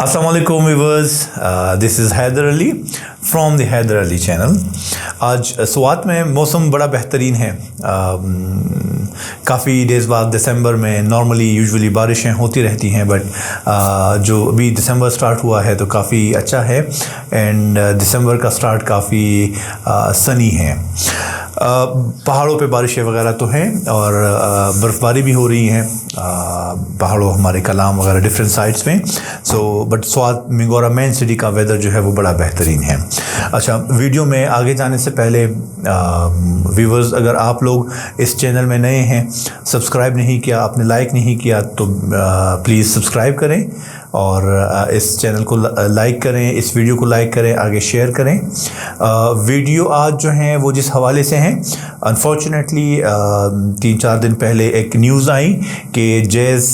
Assalamu alaikum viewers, this is Haider Ali from the Haider Ali channel. आज स्वात में मौसम बड़ा बेहतरीन है। काफ़ी डेज़ बाद दिसंबर में नॉर्मली यूजुअली बारिशें होती रहती हैं, बट जो अभी दिसंबर स्टार्ट हुआ है तो काफ़ी अच्छा है एंड दिसंबर का स्टार्ट काफ़ी सनी है। पहाड़ों पे बारिशें वगैरह तो हैं और बर्फ़बारी भी हो रही हैं पहाड़ों हमारे कलाम वगैरह डिफरेंट साइट्स में। But Swat Mingora main city का वेदर जो है वो बड़ा बेहतरीन है। अच्छा, वीडियो में आगे जाने से पहले व्यूवर्स, अगर आप लोग इस चैनल में नए हैं, सब्सक्राइब नहीं किया, आपने लाइक नहीं किया तो प्लीज़ सब्सक्राइब करें और इस चैनल को लाइक करें, इस वीडियो को लाइक करें, आगे शेयर करें। वीडियो आज जो हैं वो जिस हवाले से हैं, अनफॉर्चुनेटली 3-4 दिन पहले एक न्यूज़ आई कि जैज़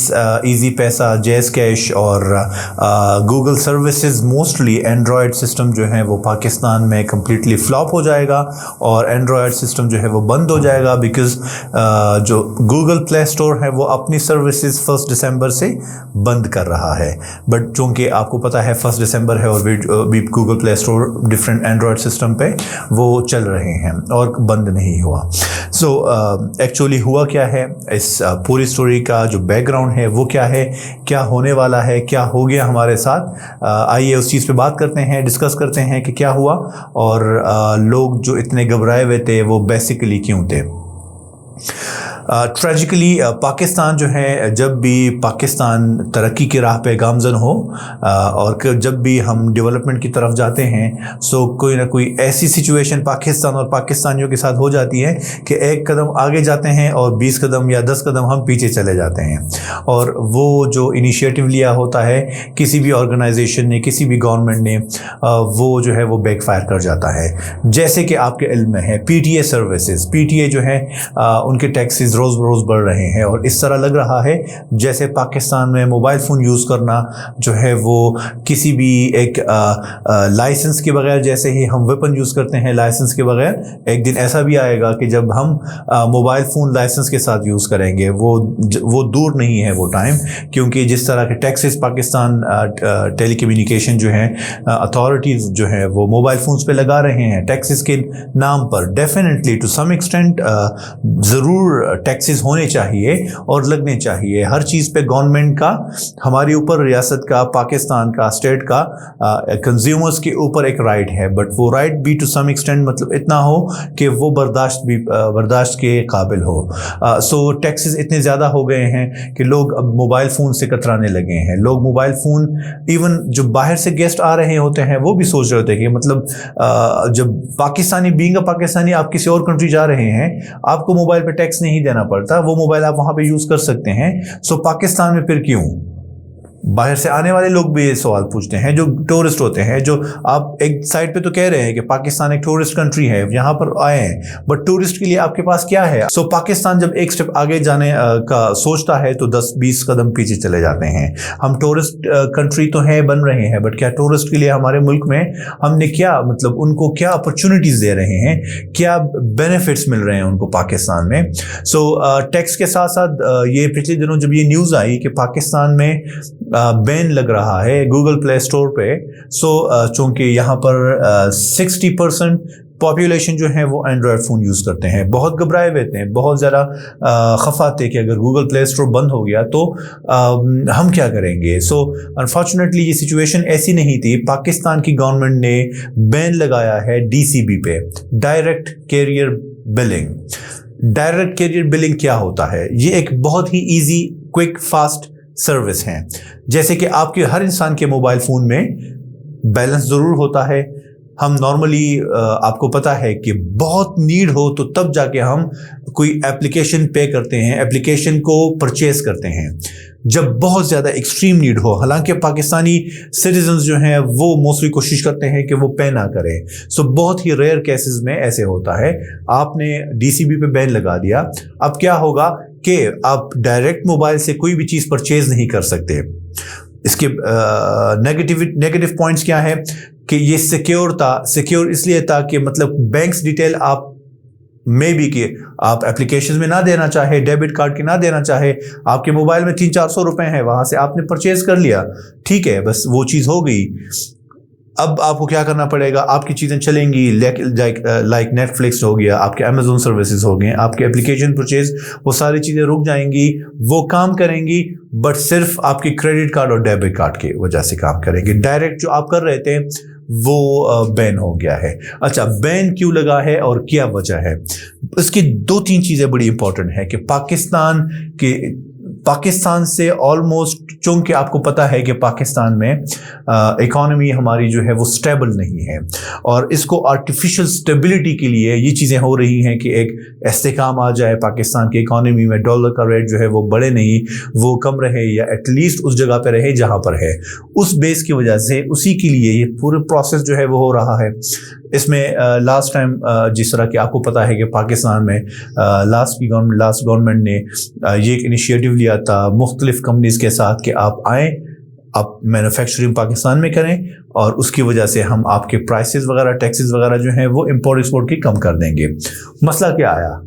इजी पैसा, जैज़ कैश और Google services mostly Android system जो है वो पाकिस्तान में कम्प्लीटली फ्लॉप हो जाएगा और एंड्रॉयड सिस्टम जो है वो बंद हो जाएगा बिकॉज़ जो गूगल प्ले स्टोर है वो अपनी सर्विसेज 1 दिसंबर से बंद कर रहा है। बट चूँकि आपको पता है 1 दिसंबर है और भी Google play store different Android system पे वो चल रहे हैं और बंद नहीं हुआ। एक्चुअली हुआ क्या है, इस पूरी स्टोरी का जो बैकग्राउंड है वो क्या है, क्या होने वाला है, क्या हो गया हमारे साथ, आइए उस चीज़ पे बात करते हैं, डिस्कस करते हैं कि क्या हुआ और लोग जो इतने घबराए हुए थे वो बेसिकली क्यों थे। ट्रेजिकली पाकिस्तान जो है, जब भी पाकिस्तान तरक्की की राह पे गामज़न हो और जब भी हम डेवलपमेंट की तरफ जाते हैं कोई ना कोई ऐसी सिचुएशन पाकिस्तान और पाकिस्तानियों के साथ हो जाती है कि एक कदम आगे जाते हैं और 20 कदम या 10 कदम हम पीछे चले जाते हैं। और वो जो इनिशिएटिव लिया होता है किसी भी ऑर्गेनाइजेशन ने, किसी भी गवर्नमेंट ने, वो जो है वो बैकफायर कर जाता है। जैसे कि आपके इल्म में है PTA सर्विसेज, PTA जो है उनके टैक्सेस रोज़ रोज़ बढ़ रहे हैं और इस तरह लग रहा है जैसे पाकिस्तान में मोबाइल फ़ोन यूज़ करना जो है वो किसी भी एक लाइसेंस के बगैर, जैसे ही हम वेपन यूज़ करते हैं लाइसेंस के बगैर, एक दिन ऐसा भी आएगा कि जब हम मोबाइल फ़ोन लाइसेंस के साथ यूज़ करेंगे। वो दूर नहीं है वो टाइम, क्योंकि जिस तरह के टैक्सेस पाकिस्तान टेलीकम्युनिकेशन जो है अथॉरिटीज़ जो है वो मोबाइल फ़ोन्स पे लगा रहे हैं टैक्सेस के नाम पर, डेफिनेटली टू सम एक्सटेंट ज़रूर टैक्सेस होने चाहिए और लगने चाहिए। हर चीज़ पे गवर्नमेंट का, हमारे ऊपर रियासत का, पाकिस्तान का, स्टेट का, कंज्यूमर्स के ऊपर एक राइट है, बट वो राइट भी टू सम एक्सटेंट मतलब इतना हो कि वो बर्दाश्त के काबिल हो। टैक्सेस इतने ज़्यादा हो गए हैं कि लोग अब मोबाइल फ़ोन से कतराने लगे हैं। लोग मोबाइल फ़ोन, इवन जो बाहर से गेस्ट आ रहे होते हैं वो भी सोच रहे होते हैं कि मतलब जब पाकिस्तानी, बीइंग अ पाकिस्तानी, आप किसी और कंट्री जा रहे हैं, आपको मोबाइल पे टैक्स नहीं देना पड़ता, वो मोबाइल आप वहाँ पे यूज़ कर सकते हैं। पाकिस्तान में फिर क्यों? बाहर से आने वाले लोग भी ये सवाल पूछते हैं, जो टूरिस्ट होते हैं, जो आप एक साइड पे तो कह रहे हैं कि पाकिस्तान एक टूरिस्ट कंट्री है, यहाँ पर आए हैं, बट टूरिस्ट के लिए आपके पास क्या है? पाकिस्तान जब एक स्टेप आगे जाने का सोचता है तो 10-20 कदम पीछे चले जाते हैं। हम टूरिस्ट कंट्री तो है, बन रहे हैं, बट क्या टूरिस्ट के लिए हमारे मुल्क में हमने क्या, मतलब उनको क्या अपॉर्चुनिटीज़ दे रहे हैं, क्या बेनिफिट्स मिल रहे हैं उनको पाकिस्तान में? टैक्स के साथ साथ ये पिछले दिनों जब ये न्यूज़ आई कि पाकिस्तान में बैन लग रहा है गूगल प्ले स्टोर पे, चूँकि यहाँ पर 60% पॉपुलेशन जो है वो एंड्रॉयड फ़ोन यूज़ करते हैं, बहुत घबराए हुए थे, बहुत ज़्यादा खफा थे कि अगर गूगल प्ले स्टोर बंद हो गया तो हम क्या करेंगे। अनफॉर्चुनेटली ये सिचुएशन ऐसी नहीं थी। पाकिस्तान की गवर्नमेंट ने बैन लगाया है DCB पे, direct carrier billing. Direct carrier billing क्या होता है? ये एक बहुत ही ईजी, क्विक, फास्ट सर्विस है। जैसे कि आपके हर इंसान के मोबाइल फ़ोन में बैलेंस ज़रूर होता है। हम नॉर्मली, आपको पता है कि बहुत नीड हो तो तब जाके हम कोई एप्लीकेशन पे करते हैं, एप्लीकेशन को परचेज़ करते हैं जब बहुत ज़्यादा एक्सट्रीम नीड हो। हालांकि पाकिस्तानी सिटीजन्स जो हैं वो मोस्टली कोशिश करते हैं कि वो पे ना करें। बहुत ही रेयर केसेस में ऐसे होता है। आपने DCB पे बैन लगा दिया, अब क्या होगा कि आप डायरेक्ट मोबाइल से कोई भी चीज़ परचेज़ नहीं कर सकते। इसके नेगेटिव पॉइंट्स क्या है कि ये सिक्योर इसलिए था कि मतलब बैंक्स डिटेल आप मे बी कि आप एप्लीकेशन में ना देना चाहे, डेबिट कार्ड की ना देना चाहे, आपके मोबाइल में 300-400 रुपए हैं, वहां से आपने परचेज कर लिया, ठीक है, बस वो चीज़ हो गई। अब आपको क्या करना पड़ेगा, आपकी चीज़ें चलेंगी, लाइक नेटफ्लिक्स हो गया, आपके अमेजोन सर्विसेज हो गए, आपके एप्लीकेशन परचेज, वो सारी चीज़ें रुक जाएंगी, वो काम करेंगी बट सिर्फ आपके क्रेडिट कार्ड और डेबिट कार्ड की वजह से काम करेंगे। डायरेक्ट जो आप कर रहे थे वो बैन हो गया है। अच्छा, बैन क्यों लगा है और क्या वजह है? इसकी 2-3 चीज़ें बड़ी इंपॉर्टेंट है कि पाकिस्तान से ऑलमोस्ट, चूंकि आपको पता है कि पाकिस्तान में इकॉनमी हमारी जो है वो स्टेबल नहीं है, और इसको आर्टिफिशियल स्टेबिलिटी के लिए ये चीज़ें हो रही हैं कि एक इस्तेहकाम आ जाए पाकिस्तान की इकॉनमी में, डॉलर का रेट जो है वो बढ़े नहीं, वो कम रहे या एटलीस्ट उस जगह पे रहे जहाँ पर है। उस बेस की वजह से, उसी के लिए ये पूरे प्रोसेस जो है वो हो रहा है। इसमें लास्ट टाइम जिस तरह कि आपको पता है कि पाकिस्तान में लास्ट गवर्नमेंट ने ये एक इनिशिएटिव लिया था मुख्तलिफ कंपनीज़ के साथ कि आप आएँ, आप मैन्युफैक्चरिंग पाकिस्तान में करें, और उसकी वजह से हम आपके प्राइसेस वगैरह, टैक्सेस वगैरह जो हैं वो इंपोर्ट एक्सपोर्ट की कम कर देंगे। मसला क्या आया?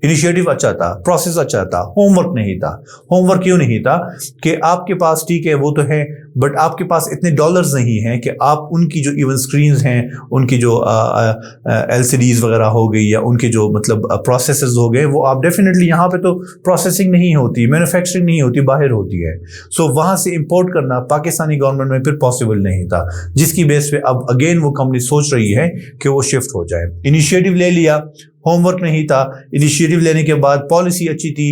इनिशिएटिव अच्छा था, प्रोसेस अच्छा था, होमवर्क नहीं था। होमवर्क क्यों नहीं था? कि आपके पास, ठीक है वो तो है, बट आपके पास इतने डॉलर्स नहीं हैं कि आप उनकी जो इवन स्क्रीन्स हैं, उनकी जो LCDs वगैरह हो गई, या उनके जो मतलब प्रोसेसर्स हो गए, वो आप डेफिनेटली यहाँ पे तो प्रोसेसिंग नहीं होती, मैन्युफैक्चरिंग नहीं होती, बाहर होती है। सो वहाँ से इंपोर्ट करना पाकिस्तानी गवर्नमेंट में फिर पॉसिबल नहीं था, जिसकी बेस पे अब अगेन वो कंपनी सोच रही है कि वो शिफ्ट हो जाए। इनिशिएटिव ले लिया, होमवर्क नहीं था। इनिशिएटिव लेने के बाद पॉलिसी अच्छी थी,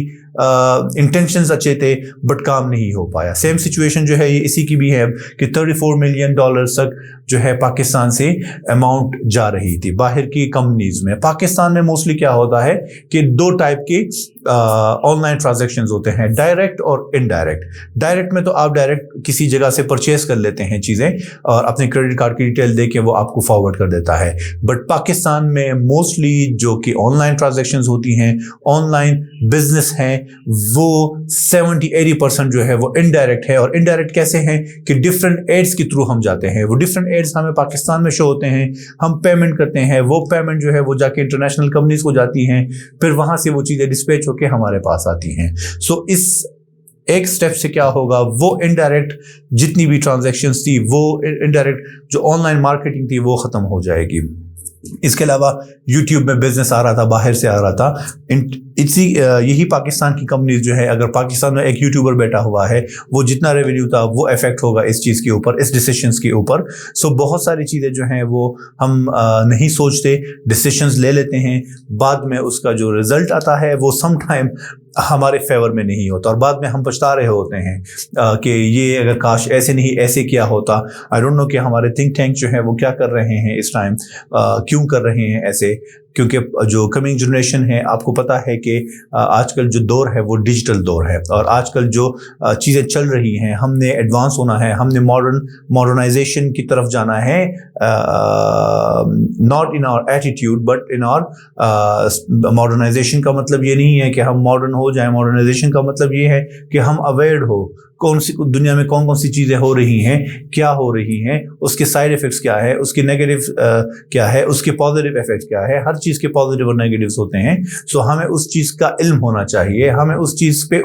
इंटेंशंस अच्छे थे, बट काम नहीं हो पाया। सेम सिचुएशन जो है ये इसी की भी है कि $34 मिलियन तक जो है पाकिस्तान से अमाउंट जा रही थी बाहर की कंपनीज में। पाकिस्तान में मोस्टली क्या होता है कि 2 टाइप के ऑनलाइन ट्रांजैक्शंस होते हैं, डायरेक्ट और इनडायरेक्ट। डायरेक्ट में तो आप डायरेक्ट किसी जगह से परचेज कर लेते हैं चीज़ें, और अपने क्रेडिट कार्ड की डिटेल दे के वो आपको फॉरवर्ड कर देता है। बट पाकिस्तान में मोस्टली जो कि ऑनलाइन ट्रांजैक्शंस होती हैं, ऑनलाइन बिजनेस हैं, वो 70-80% जो है वो इनडायरेक्ट है। और इनडायरेक्ट कैसे हैं कि डिफरेंट एड्स के थ्रू हम जाते हैं, वो डिफरेंट एड्स हमें पाकिस्तान में शो होते हैं, हम पेमेंट करते हैं, वो पेमेंट जो है वो जाके इंटरनेशनल कंपनीज को जाती हैं, फिर वहां से वो चीज़ें डिस्पैच होकर हमारे पास आती हैं। सो इस एक स्टेप से क्या होगा, वो इनडायरेक्ट जितनी भी ट्रांजैक्शंस थी, वो इनडायरेक्ट जो ऑनलाइन मार्केटिंग थी वो ख़त्म हो जाएगी। इसके अलावा यूट्यूब में बिजनेस आ रहा था, बाहर से आ रहा था। यही पाकिस्तान की कंपनीज जो है, अगर पाकिस्तान में एक यूट्यूबर बैठा हुआ है, वो जितना रेवेन्यू था वो इफेक्ट होगा इस चीज़ के ऊपर, इस डिसीशंस के ऊपर। सो बहुत सारी चीज़ें जो हैं वो हम नहीं सोचते, डिसीशंस ले लेते हैं, बाद में उसका जो रिजल्ट आता है वो सम टाइम हमारे फेवर में नहीं होता, और बाद में हम पछता रहे होते हैं कि ये अगर काश ऐसे नहीं ऐसे किया होता। आई डोंट नो कि हमारे थिंक टैंक जो है वो क्या कर रहे हैं इस टाइम, क्यों कर रहे हैं ऐसे, क्योंकि जो कमिंग जनरेशन है, आपको पता है कि आजकल जो दौर है वो डिजिटल दौर है, और आजकल जो चीज़ें चल रही हैं, हमने एडवांस होना है, हमने मॉडर्नाइजेशन की तरफ जाना है, not in our attitude but in our modernisation का मतलब ये नहीं है कि हम मॉडर्न हो जाएं। मॉडर्नाइजेशन का मतलब ये है कि हम अवेयर हो, कौन सी दुनिया में कौन कौन सी चीज़ें हो रही हैं, क्या हो रही हैं, उसके साइड इफ़ेक्ट्स क्या है, उसके नेगेटिव क्या है, उसके पॉजिटिव इफ़ेक्ट्स क्या है। हर चीज़ के पॉजिटिव और नेगेटिव्स होते हैं। सो हमें उस चीज़ का इल्म होना चाहिए, हमें उस चीज़ पे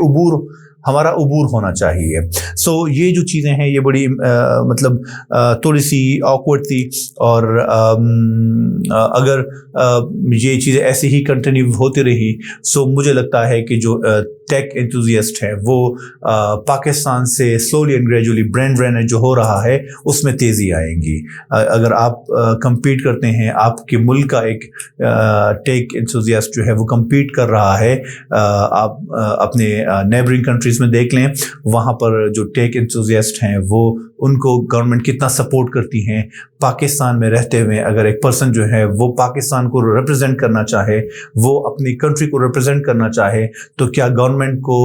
हमारा उबूर होना चाहिए। सो ये जो चीज़ें हैं ये बड़ी मतलब थोड़ी सी ऑकवर्ड थी, और अगर ये चीज़ें ऐसे ही कंटिन्यू होती रही, सो मुझे लगता है कि जो टेक एंथुजियास्ट है वो पाकिस्तान से slowly and gradually brand drainage जो हो रहा है उसमें तेज़ी आएंगी। अगर आप compete करते हैं, आपके मुल्क का एक टेक एंथुजियास्ट जो है वो compete कर रहा है, आप अपने नेबरिंग कंट्रीज़ में देख लें, वहाँ पर जो टेक एंथुजियास्ट हैं वो उनको गवर्नमेंट कितना सपोर्ट करती हैं। पाकिस्तान में रहते हुए अगर एक पर्सन जो है वो पाकिस्तान को रिप्रेजेंट करना चाहे, वो अपनी कंट्री को रिप्रेजेंट करना चाहे, तो क्या गवर्नमेंट को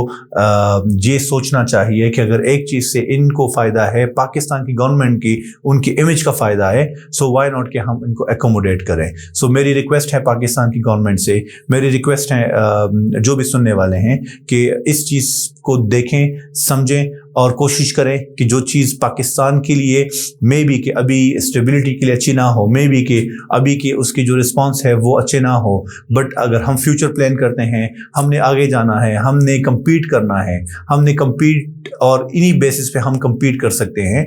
ये सोचना चाहिए कि अगर एक चीज़ से इनको फ़ायदा है, पाकिस्तान की गवर्नमेंट की उनकी इमेज का फ़ायदा है, सो वाई नॉट कि हम इनको एकोमोडेट करें। सो मेरी रिक्वेस्ट है पाकिस्तान की गवर्नमेंट से, मेरी रिक्वेस्ट है जो भी सुनने वाले हैं कि इस चीज़ को देखें, समझें اور کوشش کریں کہ جو چیز پاکستان کے لیے مے بی کہ ابھی اسٹیبلٹی کے لیے اچھی نہ ہو، مے بی کہ ابھی کے اس کی جو رسپانس ہے وہ اچھے نہ ہو، بٹ اگر ہم فیوچر پلان کرتے ہیں، ہم نے آگے جانا ہے، ہم نے کمپیٹ کرنا ہے، ہم نے کمپیٹ اور انہی بیسس پہ ہم کمپیٹ کر سکتے ہیں.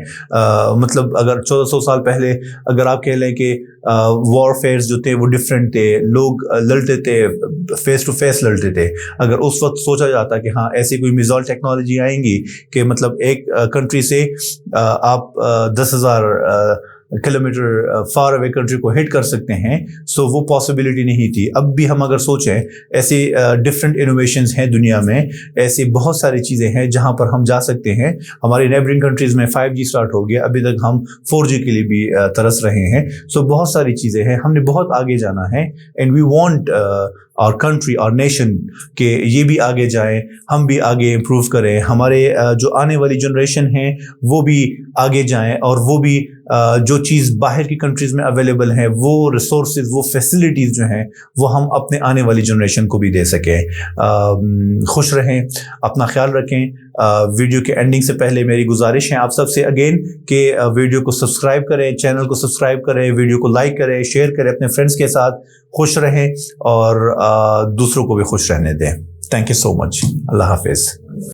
مطلب اگر 1400 سال پہلے اگر آپ کہہ لیں کہ وار فیئرز جو تھے وہ ڈفرینٹ تھے، لوگ لڑتے تھے، فیس ٹو فیس لڑتے تھے، اگر اس وقت سوچا جاتا کہ ہاں ایسی کوئی میزائل ٹیکنالوجی آئیں گی کہ مطلب ایک کنٹری سے آپ 10,000 کلومیٹر فار اوے کنٹری کو ہٹ کر سکتے ہیں، سو وہ پاسبلٹی نہیں تھی. اب بھی ہم اگر سوچیں ایسے ڈفرینٹ انوویشنز ہیں دنیا میں، ایسی بہت ساری چیزیں ہیں جہاں پر ہم جا سکتے ہیں. ہماری نیبرنگ کنٹریز میں 5G اسٹارٹ ہو گیا، ابھی تک ہم 4G کے لیے بھی ترس رہے ہیں. سو بہت ساری چیزیں ہیں، ہم نے بہت آگے جانا ہے. اینڈ وی وانٹ اور کنٹری اور نیشن کہ یہ بھی آگے جائیں، ہم بھی آگے امپروو کریں، ہمارے جو آنے والی جنریشن ہیں وہ بھی آگے جائیں، اور وہ بھی جو چیز باہر کی کنٹریز میں اویلیبل ہیں، وہ ریسورسز، وہ فیسلٹیز جو ہیں وہ ہم اپنے آنے والی جنریشن کو بھی دے سکیں. خوش رہیں، اپنا خیال رکھیں. ویڈیو کے اینڈنگ سے پہلے میری گزارش ہے آپ سب سے اگین کہ ویڈیو کو سبسکرائب کریں، چینل کو سبسکرائب کریں، ویڈیو کو لائک کریں، شیئر کریں اپنے فرینڈس کے ساتھ. خوش رہیں اور دوسروں کو بھی خوش رہنے دیں. تھینک یو سو مچ. اللہ حافظ.